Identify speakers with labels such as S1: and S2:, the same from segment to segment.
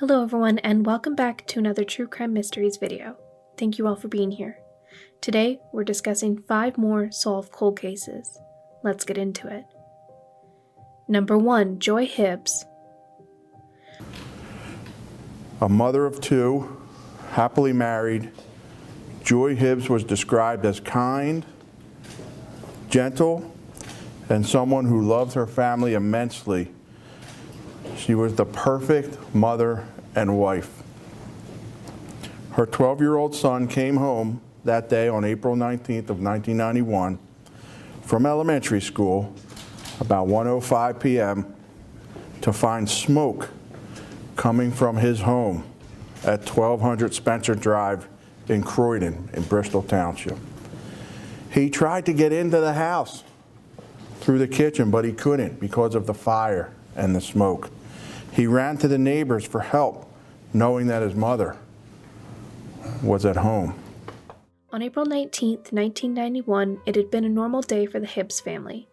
S1: Hello everyone, and welcome back to another True Crime Mysteries video. Thank you all for being here. Today, we're discussing 5 more solved cold cases. Let's get into it. Number 1, Joy Hibbs.
S2: A mother of 2, happily married, Joy Hibbs was described as kind, gentle, and someone who loved her family immensely. She was the perfect mother and wife. Her 12-year-old son came home that day on April 19th of 1991 from elementary school about 1:05 p.m. to find smoke coming from his home at 1200 Spencer Drive in Croydon in Bristol Township. He tried to get into the house through the kitchen, but he couldn't because of the fire and the smoke. He ran to the neighbors for help, knowing that his mother was at home.
S1: On April 19th, 1991, it had been a normal day for the Hibbs family.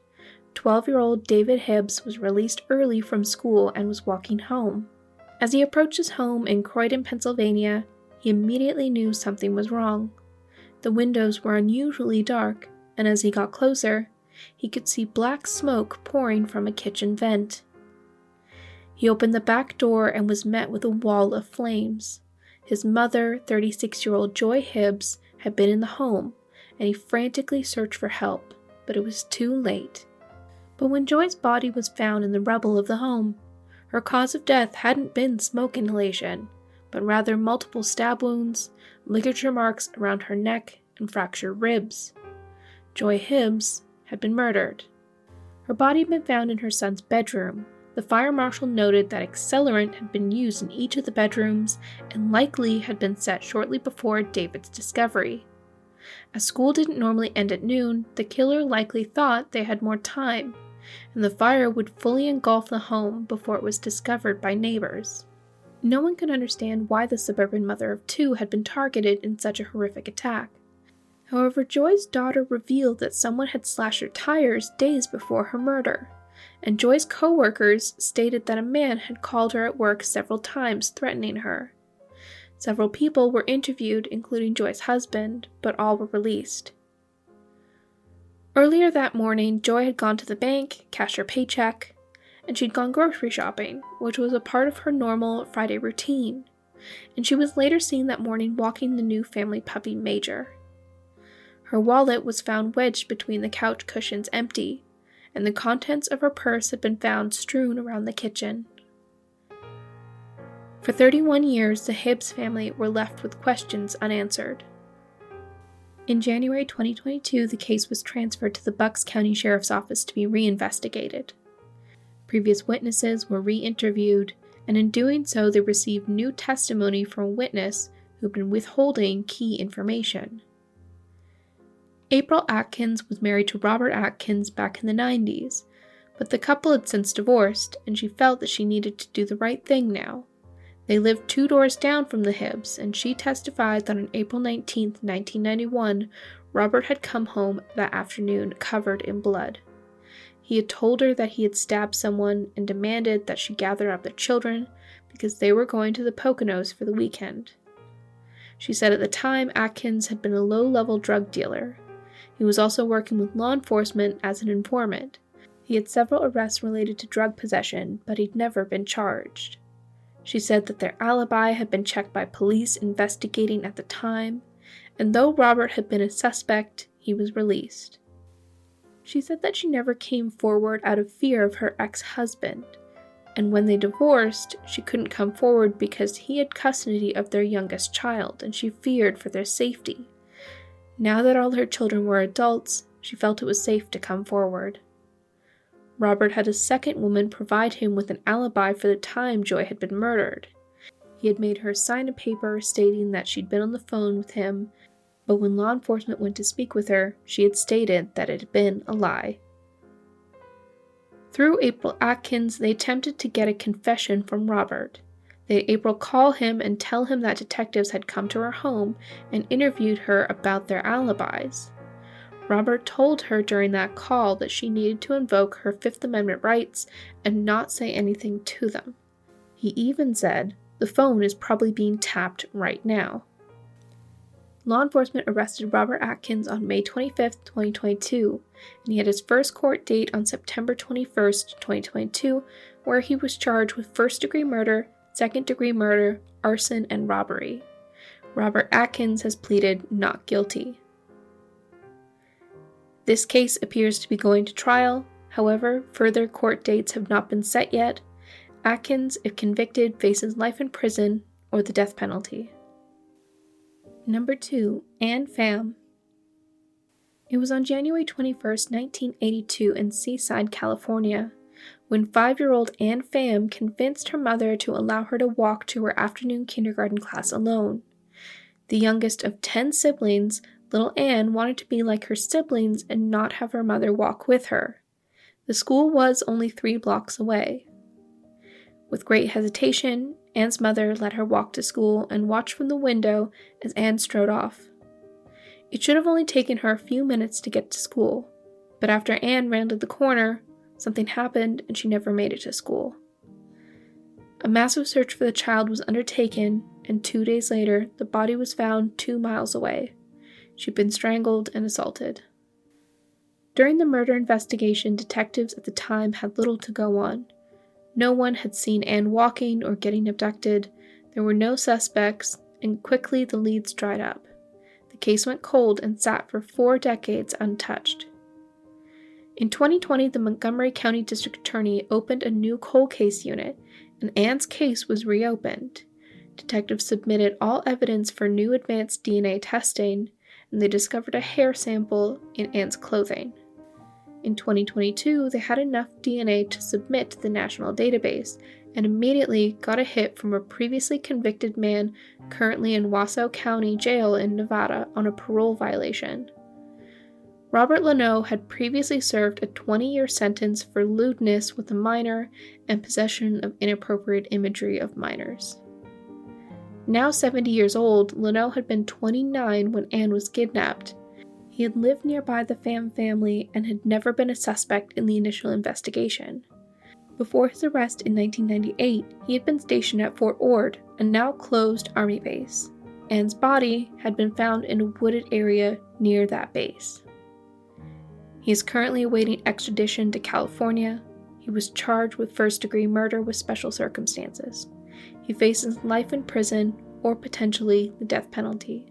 S1: 12-year-old David Hibbs was released early from school and was walking home. As he approached his home in Croydon, Pennsylvania, he immediately knew something was wrong. The windows were unusually dark, and as he got closer, he could see black smoke pouring from a kitchen vent. He opened the back door and was met with a wall of flames. His mother, 36-year-old Joy Hibbs, had been in the home, and he frantically searched for help, but it was too late. But when Joy's body was found in the rubble of the home, her cause of death hadn't been smoke inhalation, but rather multiple stab wounds, ligature marks around her neck, and fractured ribs. Joy Hibbs had been murdered. Her body had been found in her son's bedroom. The fire marshal noted that accelerant had been used in each of the bedrooms and likely had been set shortly before David's discovery. As school didn't normally end at noon, the killer likely thought they had more time, and the fire would fully engulf the home before it was discovered by neighbors. No one could understand why the suburban mother of 2 had been targeted in such a horrific attack. However, Joy's daughter revealed that someone had slashed her tires days before her murder, and Joy's co-workers stated that a man had called her at work several times threatening her. Several people were interviewed, including Joy's husband, but all were released. Earlier that morning, Joy had gone to the bank, cashed her paycheck, and she'd gone grocery shopping, which was a part of her normal Friday routine, and she was later seen that morning walking the new family puppy Major. Her wallet was found wedged between the couch cushions empty, and the contents of her purse had been found strewn around the kitchen. For 31 years, the Hibbs family were left with questions unanswered. In January 2022, the case was transferred to the Bucks County Sheriff's Office to be reinvestigated. Previous witnesses were re-interviewed, and in doing so, they received new testimony from a witness who had been withholding key information. April Atkins was married to Robert Atkins back in the 90s, but the couple had since divorced, and she felt that she needed to do the right thing now. They lived 2 doors down from the Hibbs, and she testified that on April 19, 1991, Robert had come home that afternoon covered in blood. He had told her that he had stabbed someone and demanded that she gather up the children because they were going to the Poconos for the weekend. She said at the time Atkins had been a low-level drug dealer. He was also working with law enforcement as an informant. He had several arrests related to drug possession, but he'd never been charged. She said that their alibi had been checked by police investigating at the time, and though Robert had been a suspect, he was released. She said that she never came forward out of fear of her ex-husband, and when they divorced, she couldn't come forward because he had custody of their youngest child, and she feared for their safety. Now that all her children were adults, she felt it was safe to come forward. Robert had a second woman provide him with an alibi for the time Joy had been murdered. He had made her sign a paper stating that she'd been on the phone with him, but when law enforcement went to speak with her, she had stated that it had been a lie. Through April Atkins, they attempted to get a confession from Robert. They had April call him and tell him that detectives had come to her home and interviewed her about their alibis. Robert told her during that call that she needed to invoke her Fifth Amendment rights and not say anything to them. He even said, The phone is probably being tapped right now. Law enforcement arrested Robert Atkins on May 25, 2022, and he had his first court date on September 21, 2022, where he was charged with first-degree murder, second-degree murder, arson, and robbery. Robert Atkins has pleaded not guilty. This case appears to be going to trial. However, further court dates have not been set yet. Atkins, if convicted, faces life in prison or the death penalty. Number 2. Ann Pham. It was on January 21, 1982 in Seaside, California, when 5-year-old Ann Pham convinced her mother to allow her to walk to her afternoon kindergarten class alone. The youngest of 10 siblings, little Ann wanted to be like her siblings and not have her mother walk with her. The school was only 3 blocks away. With great hesitation, Ann's mother let her walk to school and watch from the window as Ann strode off. It should have only taken her a few minutes to get to school, but after Ann rounded the corner, something happened and she never made it to school. A massive search for the child was undertaken, and 2 days later, the body was found 2 miles away. She'd been strangled and assaulted. During the murder investigation, detectives at the time had little to go on. No one had seen Ann walking or getting abducted, there were no suspects, and quickly the leads dried up. The case went cold and sat for 4 decades untouched. In 2020, the Montgomery County District Attorney opened a new cold case unit, and Ann's case was reopened. Detectives submitted all evidence for new advanced DNA testing, and they discovered a hair sample in Ann's clothing. In 2022, they had enough DNA to submit to the national database, and immediately got a hit from a previously convicted man currently in Washoe County Jail in Nevada on a parole violation. Robert Leno had previously served a 20-year sentence for lewdness with a minor and possession of inappropriate imagery of minors. Now 70 years old, Leno had been 29 when Ann was kidnapped. He had lived nearby the Pham family and had never been a suspect in the initial investigation. Before his arrest in 1998, he had been stationed at Fort Ord, a now closed Army base. Ann's body had been found in a wooded area near that base. He is currently awaiting extradition to California. He was charged with first-degree murder with special circumstances. He faces life in prison or potentially the death penalty.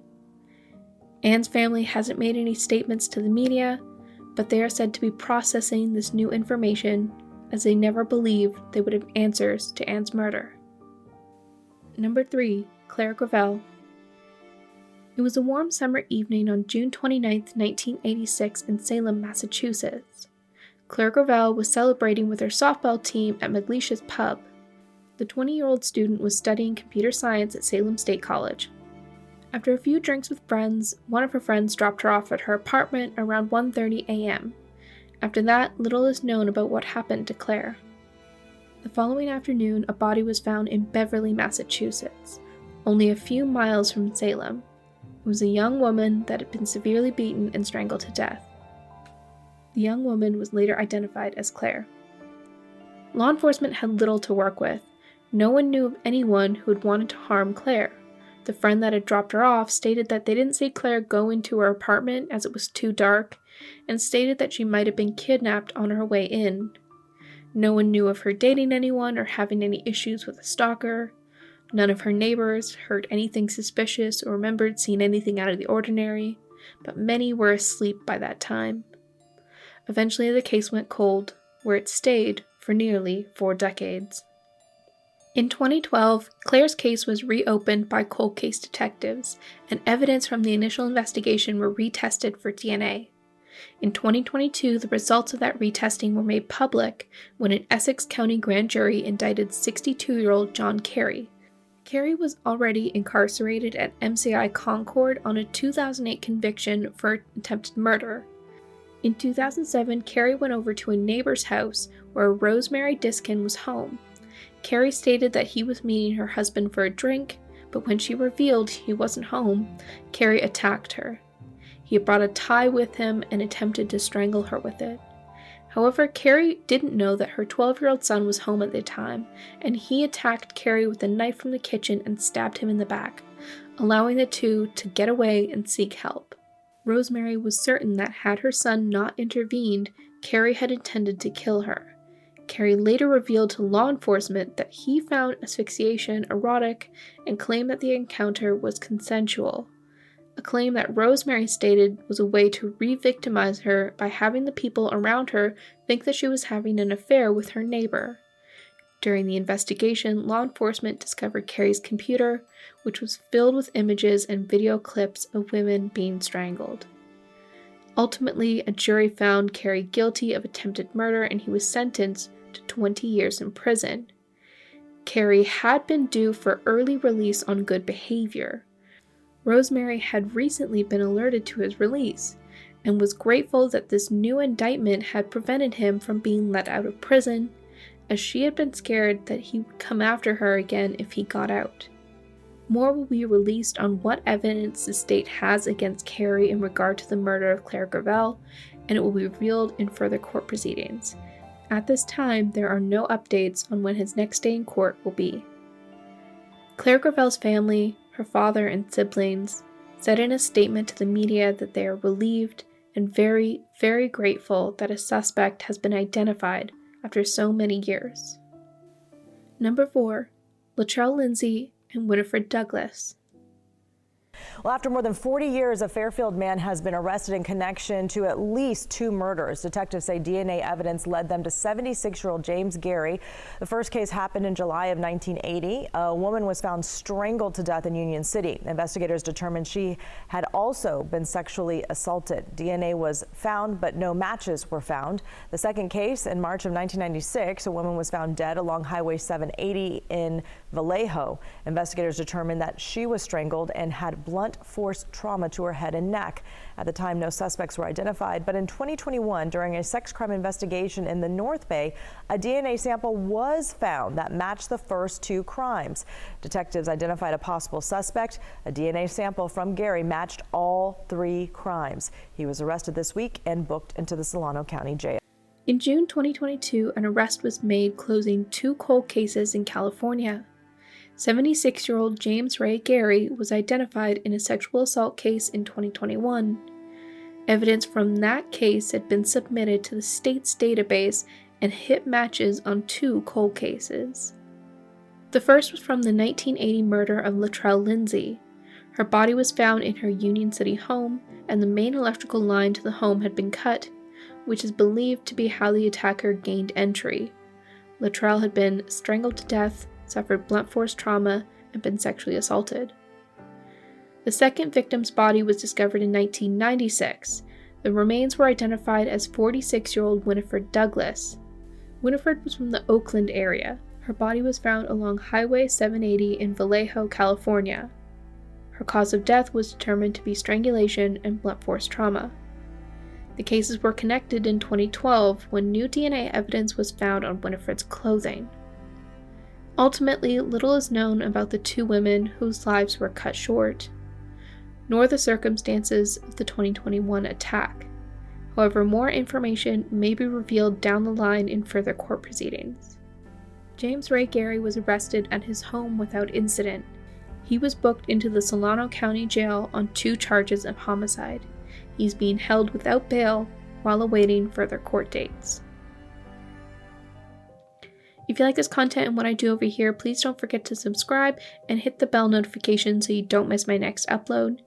S1: Ann's family hasn't made any statements to the media, but they are said to be processing this new information as they never believed they would have answers to Ann's murder. Number 3. Claire Gravel. It was a warm summer evening on June 29, 1986 in Salem, Massachusetts. Claire Gravel was celebrating with her softball team at Maglicia's Pub. The 20-year-old student was studying computer science at Salem State College. After a few drinks with friends, one of her friends dropped her off at her apartment around 1:30 a.m. After that, little is known about what happened to Claire. The following afternoon, a body was found in Beverly, Massachusetts, only a few miles from Salem. It was a young woman that had been severely beaten and strangled to death. The young woman was later identified as Claire. Law enforcement had little to work with. No one knew of anyone who had wanted to harm Claire. The friend that had dropped her off stated that they didn't see Claire go into her apartment as it was too dark, and stated that she might have been kidnapped on her way in. No one knew of her dating anyone or having any issues with a stalker. None of her neighbors heard anything suspicious or remembered seeing anything out of the ordinary, but many were asleep by that time. Eventually the case went cold, where it stayed for nearly 4 decades. In 2012, Claire's case was reopened by cold case detectives, and evidence from the initial investigation were retested for DNA. In 2022, the results of that retesting were made public when an Essex County grand jury indicted 62-year-old John Carey. Carey was already incarcerated at MCI Concord on a 2008 conviction for attempted murder. In 2007, Carey went over to a neighbor's house where Rosemary Diskin was home. Carey stated that he was meeting her husband for a drink, but when she revealed he wasn't home, Carey attacked her. He had brought a tie with him and attempted to strangle her with it. However, Carrie didn't know that her 12-year-old son was home at the time, and he attacked Carrie with a knife from the kitchen and stabbed him in the back, allowing the two to get away and seek help. Rosemary was certain that had her son not intervened, Carrie had intended to kill her. Carrie later revealed to law enforcement that he found asphyxiation erotic and claimed that the encounter was consensual, a claim that Rosemary stated was a way to re-victimize her by having the people around her think that she was having an affair with her neighbor. During the investigation, law enforcement discovered Carrie's computer, which was filled with images and video clips of women being strangled. Ultimately, a jury found Carrie guilty of attempted murder and he was sentenced to 20 years in prison. Carrie had been due for early release on good behavior. Rosemary had recently been alerted to his release and was grateful that this new indictment had prevented him from being let out of prison, as she had been scared that he would come after her again if he got out. More will be released on what evidence the state has against Carrie in regard to the murder of Claire Gravel, and it will be revealed in further court proceedings. At this time, there are no updates on when his next day in court will be. Claire Gravel's family, her father and siblings, said in a statement to the media that they are relieved and very, very grateful that a suspect has been identified after so many years. Number 4. Latrell Lindsay and Winifred Douglas.
S3: Well, after more than 40 years, a Fairfield man has been arrested in connection to at least 2 murders. Detectives say DNA evidence led them to 76-year-old James Gary. The first case happened in July of 1980. A woman was found strangled to death in Union City. Investigators determined she had also been sexually assaulted. DNA was found, but no matches were found. The second case, in March of 1996, a woman was found dead along Highway 780 in Vallejo. Investigators determined that she was strangled and had blunt force trauma to her head and neck. At the time, no suspects were identified, but in 2021, during a sex crime investigation in the North Bay, a DNA sample was found that matched the first 2 crimes. Detectives identified a possible suspect. A DNA sample from Gary matched all 3 crimes. He was arrested this week and booked into the Solano County Jail.
S1: In June 2022, an arrest was made closing 2 cold cases in California. 76-year-old James Ray Gary was identified in a sexual assault case in 2021. Evidence from that case had been submitted to the state's database and hit matches on 2 cold cases. The first was from the 1980 murder of Latrell Lindsay. Her body was found in her Union City home, and the main electrical line to the home had been cut, which is believed to be how the attacker gained entry. Latrell had been strangled to death, suffered blunt force trauma, and been sexually assaulted. The second victim's body was discovered in 1996. The remains were identified as 46-year-old Winifred Douglas. Winifred was from the Oakland area. Her body was found along Highway 780 in Vallejo, California. Her cause of death was determined to be strangulation and blunt force trauma. The cases were connected in 2012 when new DNA evidence was found on Winifred's clothing. Ultimately, little is known about the 2 women whose lives were cut short, nor the circumstances of the 2021 attack. However, more information may be revealed down the line in further court proceedings. James Ray Gary was arrested at his home without incident. He was booked into the Solano County Jail on 2 charges of homicide. He's being held without bail while awaiting further court dates. If you like this content and what I do over here, please don't forget to subscribe and hit the bell notification so you don't miss my next upload.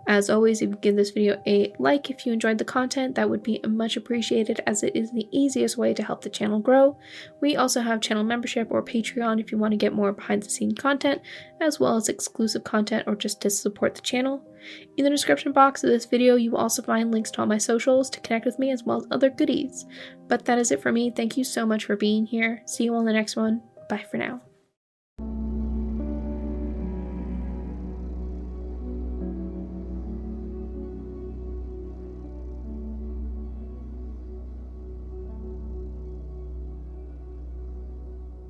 S1: As always, if you give this video a like if you enjoyed the content, that would be much appreciated, as it is the easiest way to help the channel grow. We also have channel membership or Patreon if you want to get more behind the scenes content, as well as exclusive content or just to support the channel. In the description box of this video, you will also find links to all my socials to connect with me, as well as other goodies. But that is it for me. Thank you so much for being here. See you on the next one. Bye for now.